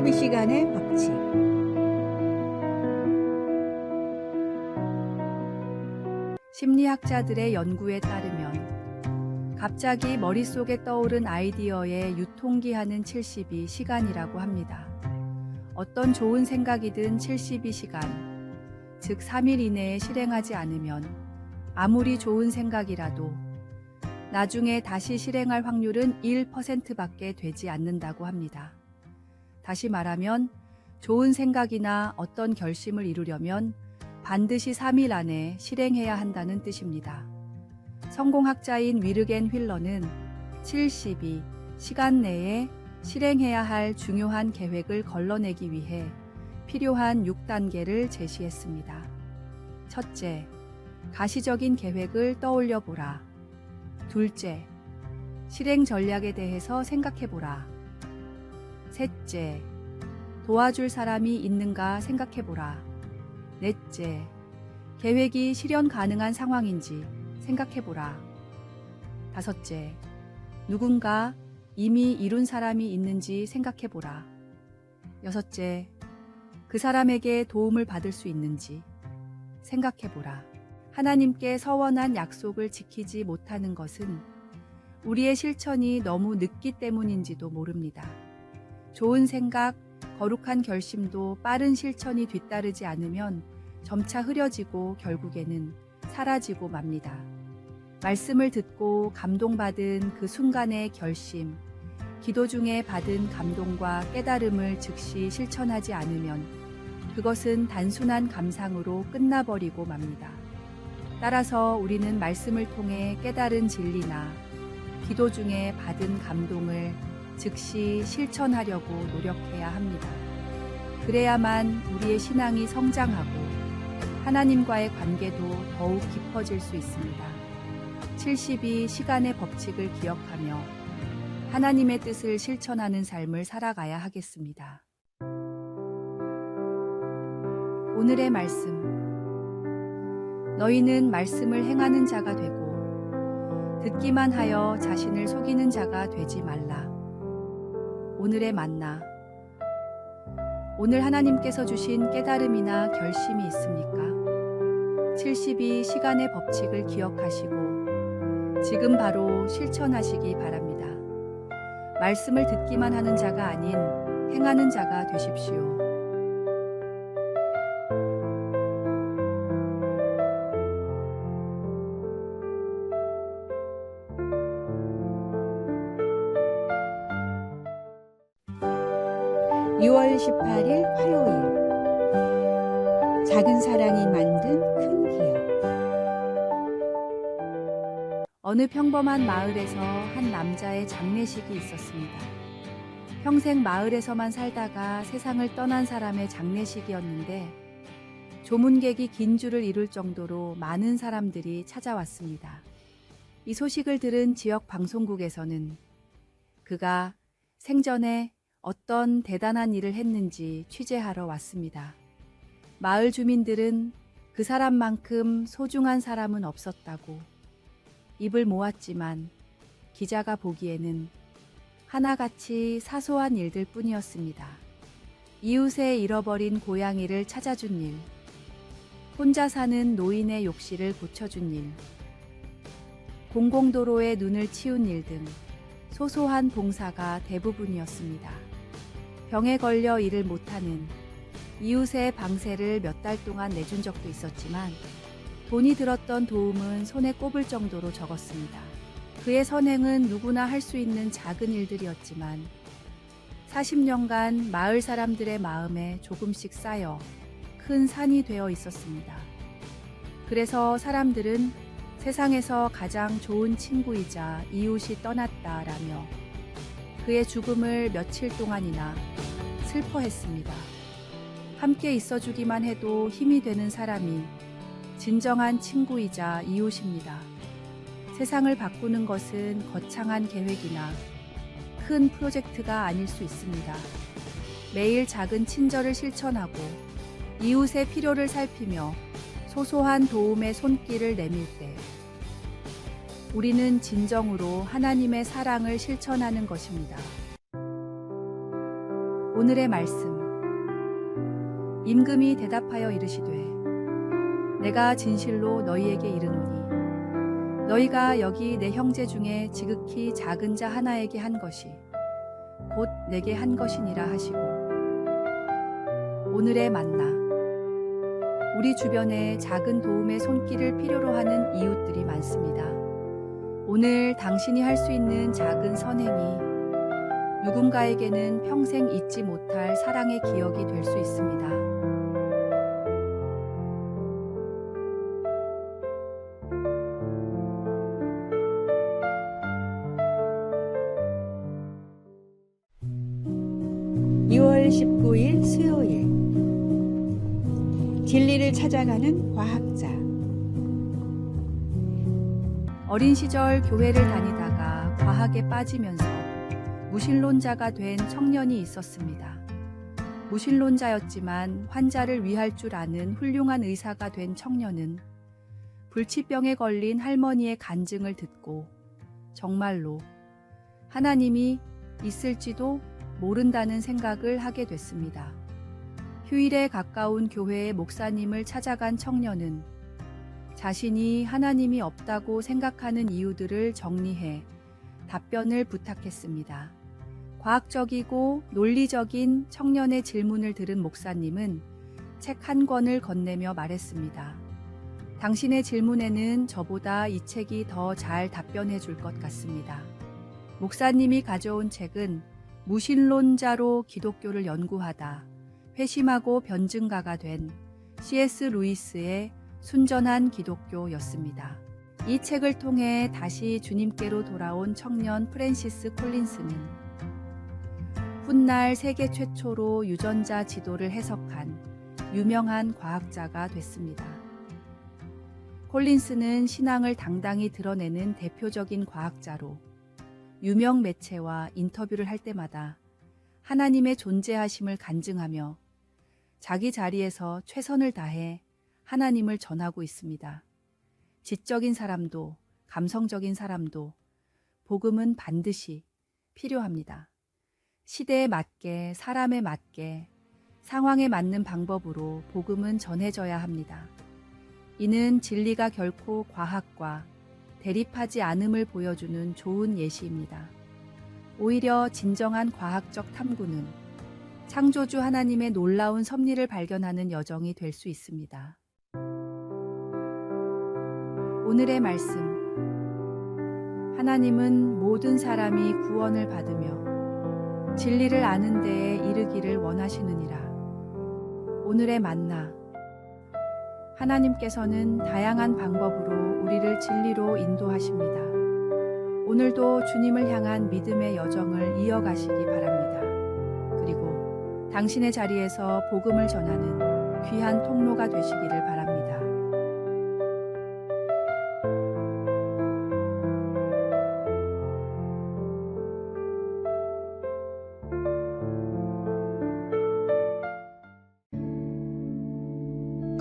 72시간의 법칙. 심리학자들의 연구에 따르면 갑자기 머릿속에 떠오른 아이디어의 유통기한은 72시간이라고 합니다. 어떤 좋은 생각이든 72시간, 즉 3일 이내에 실행하지 않으면 아무리 좋은 생각이라도 나중에 다시 실행할 확률은 1%밖에 되지 않는다고 합니다. 다시 말하면 좋은 생각이나 어떤 결심을 이루려면 반드시 3일 안에 실행해야 한다는 뜻입니다. 성공학자인 위르겐 휠러는 72시간 내에 실행해야 할 중요한 계획을 걸러내기 위해 필요한 6단계를 제시했습니다. 첫째, 가시적인 계획을 떠올려 보라. 둘째, 실행 전략에 대해서 생각해 보라. 셋째, 도와줄 사람이 있는가 생각해 보라. 넷째, 계획이 실현 가능한 상황인지 생각해 보라. 다섯째, 누군가 이미 이룬 사람이 있는지 생각해 보라. 여섯째, 그 사람에게 도움을 받을 수 있는지 생각해 보라. 하나님께 서원한 약속을 지키지 못하는 것은 우리의 실천이 너무 늦기 때문인지도 모릅니다. 좋은 생각, 거룩한 결심도 빠른 실천이 뒤따르지 않으면 점차 흐려지고 결국에는 사라지고 맙니다. 말씀을 듣고 감동받은 그 순간의 결심, 기도 중에 받은 감동과 깨달음을 즉시 실천하지 않으면 그것은 단순한 감상으로 끝나버리고 맙니다. 따라서 우리는 말씀을 통해 깨달은 진리나 기도 중에 받은 감동을 즉시 실천하려고 노력해야 합니다. 그래야만 우리의 신앙이 성장하고 하나님과의 관계도 더욱 깊어질 수 있습니다. 72시간의 법칙을 기억하며 하나님의 뜻을 실천하는 삶을 살아가야 하겠습니다. 오늘의 말씀. 너희는 말씀을 행하는 자가 되고 듣기만 하여 자신을 속이는 자가 되지 말라. 오늘의 만나. 오늘 하나님께서 주신 깨달음이나 결심이 있습니까? 72시간의 법칙을 기억하시고 지금 바로 실천하시기 바랍니다. 말씀을 듣기만 하는 자가 아닌 행하는 자가 되십시오. (6월 18일) 화요일. 작은 사랑이 만든 큰 기억. 어느 평범한 마을에서 한 남자의 장례식이 있었습니다. 평생 마을에서만 살다가 세상을 떠난 사람의 장례식이었는데 조문객이 긴 줄을 이룰 정도로 많은 사람들이 찾아왔습니다. 이 소식을 들은 지역 방송국에서는 그가 생전에 어떤 대단한 일을 했는지 취재하러 왔습니다. 마을 주민들은 그 사람만큼 소중한 사람은 없었다고 입을 모았지만 기자가 보기에는 하나같이 사소한 일들 뿐이었습니다. 이웃의 잃어버린 고양이를 찾아준 일, 혼자 사는 노인의 욕실을 고쳐준 일, 공공도로에 눈을 치운 일 등 소소한 봉사가 대부분이었습니다. 병에 걸려 일을 못하는 이웃의 방세를 몇 달 동안 내준 적도 있었지만 돈이 들었던 도움은 손에 꼽을 정도로 적었습니다. 그의 선행은 누구나 할 수 있는 작은 일들이었지만 40년간 마을 사람들의 마음에 조금씩 쌓여 큰 산이 되어 있었습니다. 그래서 사람들은 세상에서 가장 좋은 친구이자 이웃이 떠났다라며 그의 죽음을 며칠 동안이나 슬퍼했습니다. 함께 있어주기만 해도 힘이 되는 사람이 진정한 친구이자 이웃입니다. 세상을 바꾸는 것은 거창한 계획이나 큰 프로젝트가 아닐 수 있습니다. 매일 작은 친절을 실천하고 이웃의 필요를 살피며 소소한 도움의 손길을 내밀 때 우리는 진정으로 하나님의 사랑을 실천하는 것입니다. 오늘의 말씀. 임금이 대답하여 이르시되 내가 진실로 너희에게 이르노니 너희가 여기 내 형제 중에 지극히 작은 자 하나에게 한 것이 곧 내게 한 것이니라 하시고. 오늘의 만나. 우리 주변에 작은 도움의 손길을 필요로 하는 이웃들이 많습니다. 오늘 당신이 할 수 있는 작은 선행이 누군가에게는 평생 잊지 못할 사랑의 기억이 될 수 있습니다. (2월 19일) 수요일. 진리를 찾아가는 과학자. 어린 시절 교회를 다니다가 과학에 빠지면서 무신론자가 된 청년이 있었습니다. 무신론자였지만 환자를 위할 줄 아는 훌륭한 의사가 된 청년은 불치병에 걸린 할머니의 간증을 듣고 정말로 하나님이 있을지도 모른다는 생각을 하게 됐습니다. 휴일에 가까운 교회의 목사님을 찾아간 청년은 자신이 하나님이 없다고 생각하는 이유들을 정리해 답변을 부탁했습니다. 과학적이고 논리적인 청년의 질문을 들은 목사님은 책 한 권을 건네며 말했습니다. 당신의 질문에는 저보다 이 책이 더 잘 답변해 줄 것 같습니다. 목사님이 가져온 책은 무신론자로 기독교를 연구하다 회심하고 변증가가 된 C.S. 루이스의 순전한 기독교였습니다. 이 책을 통해 다시 주님께로 돌아온 청년 프랜시스 콜린스는 훗날 세계 최초로 유전자 지도를 해석한 유명한 과학자가 됐습니다. 콜린스는 신앙을 당당히 드러내는 대표적인 과학자로 유명 매체와 인터뷰를 할 때마다 하나님의 존재하심을 간증하며 자기 자리에서 최선을 다해 하나님을 전하고 있습니다. 지적인 사람도 감성적인 사람도 복음은 반드시 필요합니다. 시대에 맞게 사람에 맞게 상황에 맞는 방법으로 복음은 전해져야 합니다. 이는 진리가 결코 과학과 대립하지 않음을 보여주는 좋은 예시입니다. 오히려 진정한 과학적 탐구는 창조주 하나님의 놀라운 섭리를 발견하는 여정이 될 수 있습니다. 오늘의 말씀. 하나님은 모든 사람이 구원을 받으며 진리를 아는 데에 이르기를 원하시느니라. 오늘의 만나. 하나님께서는 다양한 방법으로 우리를 진리로 인도하십니다. 오늘도 주님을 향한 믿음의 여정을 이어가시기 바랍니다. 그리고 당신의 자리에서 복음을 전하는 귀한 통로가 되시기를 바랍니다.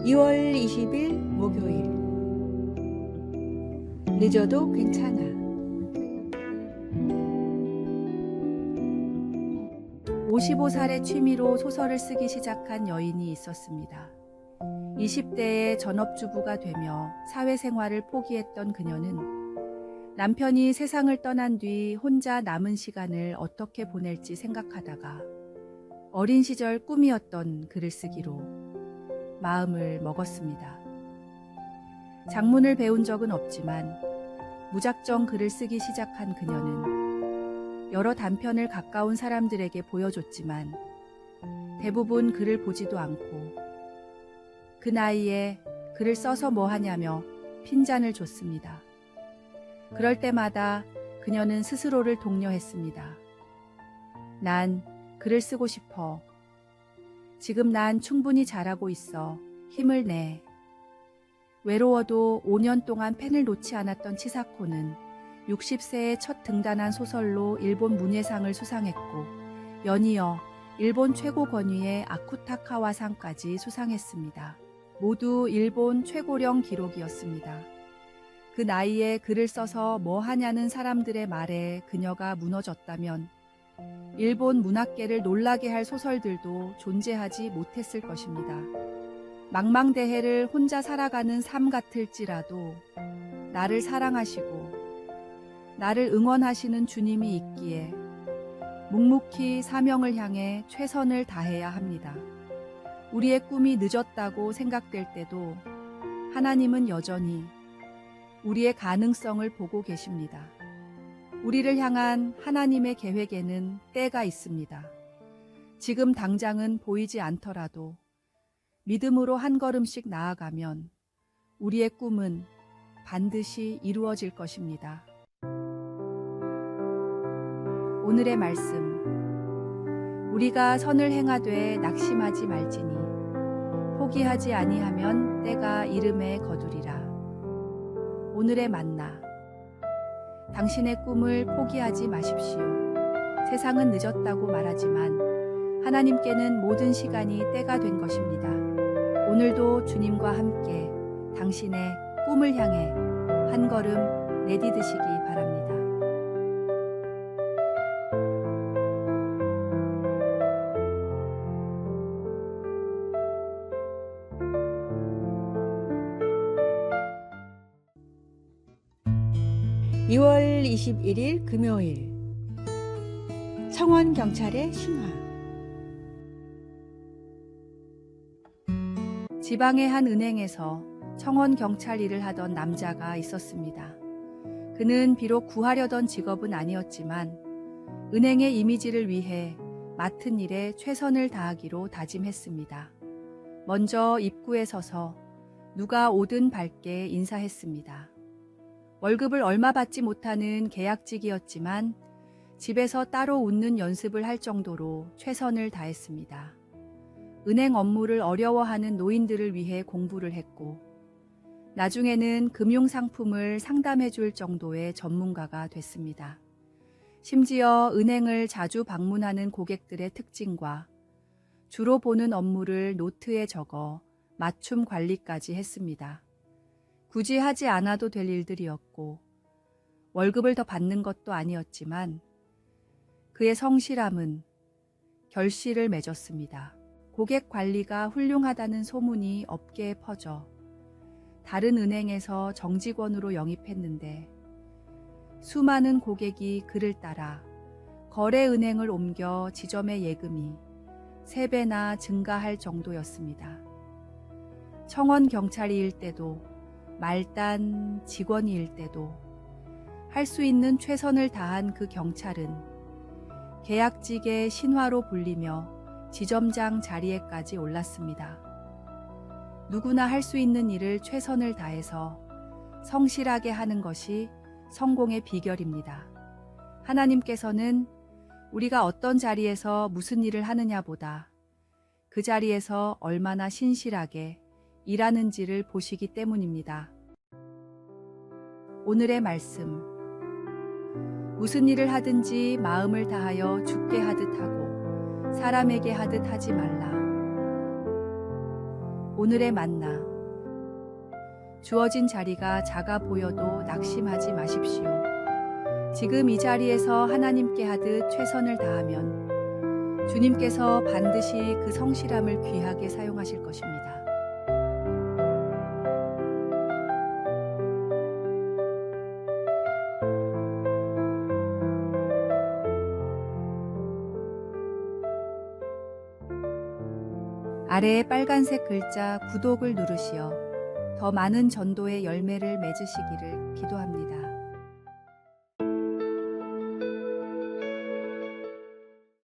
(2월 20일) 목요일. 늦어도 괜찮아. 55살의 취미로 소설을 쓰기 시작한 여인이 있었습니다. 20대에 전업주부가 되며 사회생활을 포기했던 그녀는 남편이 세상을 떠난 뒤 혼자 남은 시간을 어떻게 보낼지 생각하다가 어린 시절 꿈이었던 글을 쓰기로 마음을 먹었습니다. 작문을 배운 적은 없지만 무작정 글을 쓰기 시작한 그녀는 여러 단편을 가까운 사람들에게 보여줬지만 대부분 글을 보지도 않고 그 나이에 글을 써서 뭐 하냐며 핀잔을 줬습니다. 그럴 때마다 그녀는 스스로를 독려했습니다. 난 글을 쓰고 싶어. 지금 난 충분히 잘하고 있어. 힘을 내. 외로워도 5년 동안 펜을 놓지 않았던 치사코는 60세에 첫 등단한 소설로 일본 문예상을 수상했고 연이어 일본 최고 권위의 아쿠타카와상까지 수상했습니다. 모두 일본 최고령 기록이었습니다. 그 나이에 글을 써서 뭐 하냐는 사람들의 말에 그녀가 무너졌다면 일본 문학계를 놀라게 할 소설들도 존재하지 못했을 것입니다. 망망대해를 혼자 살아가는 삶 같을지라도 나를 사랑하시고 나를 응원하시는 주님이 있기에 묵묵히 사명을 향해 최선을 다해야 합니다. 우리의 꿈이 늦었다고 생각될 때도 하나님은 여전히 우리의 가능성을 보고 계십니다. 우리를 향한 하나님의 계획에는 때가 있습니다. 지금 당장은 보이지 않더라도 믿음으로 한 걸음씩 나아가면 우리의 꿈은 반드시 이루어질 것입니다. 오늘의 말씀. 우리가 선을 행하되 낙심하지 말지니 포기하지 아니하면 때가 이름에 거두리라. 오늘의 만나. 당신의 꿈을 포기하지 마십시오. 세상은 늦었다고 말하지만 하나님께는 모든 시간이 때가 된 것입니다. 오늘도 주님과 함께 당신의 꿈을 향해 한 걸음 내디드시기 바랍니다. (2월 21일) 금요일 청원경찰의 신화. 지방의 한 은행에서 청원경찰 일을 하던 남자가 있었습니다. 그는 비록 구하려던 직업은 아니었지만 은행의 이미지를 위해 맡은 일에 최선을 다하기로 다짐했습니다. 먼저 입구에 서서 누가 오든 밝게 인사했습니다. 월급을 얼마 받지 못하는 계약직이었지만 집에서 따로 웃는 연습을 할 정도로 최선을 다했습니다. 은행 업무를 어려워하는 노인들을 위해 공부를 했고 나중에는 금융상품을 상담해 줄 정도의 전문가가 됐습니다. 심지어 은행을 자주 방문하는 고객들의 특징과 주로 보는 업무를 노트에 적어 맞춤 관리까지 했습니다. 굳이 하지 않아도 될 일들이었고 월급을 더 받는 것도 아니었지만 그의 성실함은 결실을 맺었습니다. 고객 관리가 훌륭하다는 소문이 업계에 퍼져 다른 은행에서 정직원으로 영입했는데 수많은 고객이 그를 따라 거래은행을 옮겨 지점의 예금이 3배나 증가할 정도였습니다. 청원경찰이일 때도 말단 직원이일 때도 할 수 있는 최선을 다한 그 경찰은 계약직의 신화로 불리며 지점장 자리에까지 올랐습니다. 누구나 할 수 있는 일을 최선을 다해서 성실하게 하는 것이 성공의 비결입니다. 하나님께서는 우리가 어떤 자리에서 무슨 일을 하느냐보다 그 자리에서 얼마나 신실하게 일하는지를 보시기 때문입니다. 오늘의 말씀. 무슨 일을 하든지 마음을 다하여 주께 하듯 하고 사람에게 하듯 하지 말라. 오늘의 만나. 주어진 자리가 작아 보여도 낙심하지 마십시오. 지금 이 자리에서 하나님께 하듯 최선을 다하면 주님께서 반드시 그 성실함을 귀하게 사용하실 것입니다. 아래에 빨간색 글자 구독을 누르시어 더 많은 전도의 열매를 맺으시기를 기도합니다.